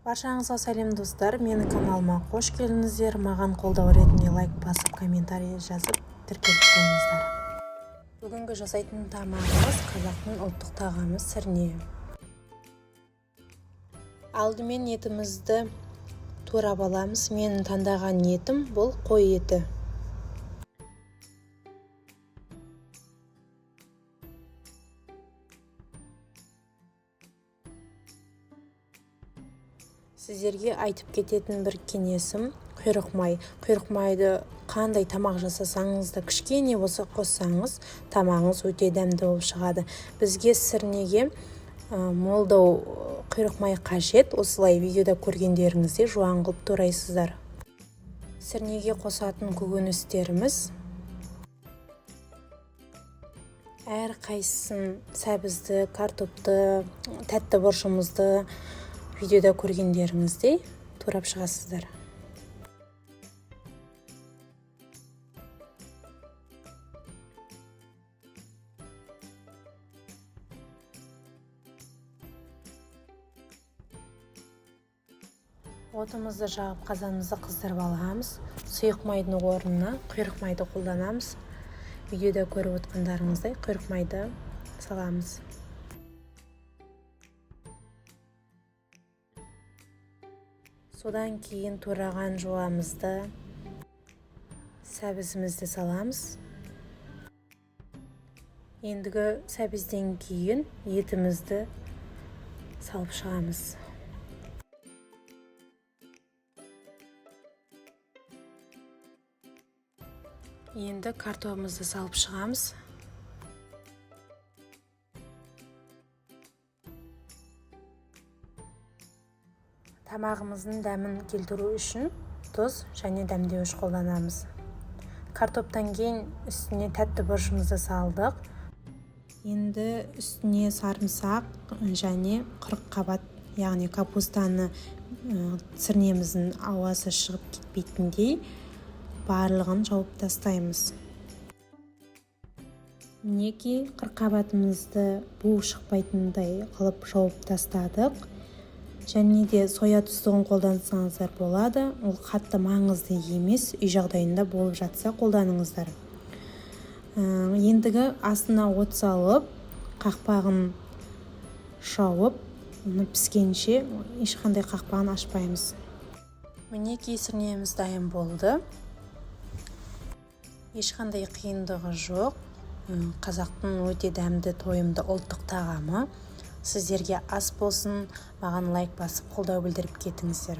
Баршаңызға сәлем достар, менің каналыма қош келдіңіздер. Маған қолдау ретінде лайк басып, комментарий жазып, тіркеліп қойыңыздар. Бүгінгі жасайтын тамағымыз қазақтың ұлттық тағамы сірне. Алдымен етімізді турап аламыз. Менің таңдаған етім бұл қой еті. Сіздерге айтып кететін бір кеңесім құйрық май. Құйрық майды қандай тамақ жасасаңыз да кішкене болса қоссаңыз, тамағыңыз өте дәмді болып шығады. Бізге сірнеге молдау құйрық май қажет. Осылай видеода көргендеріңізде жуан қылып турайсыздар. Сірнеге қосатын көкөністеріміз әр қайсысын сәбізді, картопты, тәтті бұрышымызды видеода көргендеріңіздей турап шығасыздар. Отымызды жағып, қазанымызды қыздырып аламыз. Сұйық майдың орнына құйрық майды қолданамыз. Видеода көріп отқандарыңыздай құйрық майды саламыз. Содан кейін тураған жуамызды, сәбізімізді саламыз. Ендігі сәбізден кейін етімізді салып шығамыз. Енді картопымызды салып шығамыз. Тамағымыздың дәмін келтіру үшін тұз және дәмдеуіш қолданамыз. Картоптан кейін үстіне тәтті бұрышымызды салдық. Енді үстіне сарымсақ және қырыққабат, яғни капустаны сірнеміздің ауасы шығып кетпейтіндей барлығын жауып тастаймыз. Мінекей қырыққабатымызды бу шықпайтындай қылып жауып тастадық. Және де соя тұздығын қолдансаңыздар болады. Ол қатты маңызды емес, үй жағдайында болып жатса қолданыңыздар. Ендігі астына от салып, қақпағын жауып, оны піскенше ешқандай қақпағын ашпаймыз. Мінекей сірнеміз дайын болды. Ешқандай қиындығы жоқ. Қазақтың өте дәмді, тойымды ұлттық тағамы. Сіздерге ас болсын, маған лайк басып қолдау білдіріп кетіңіздер.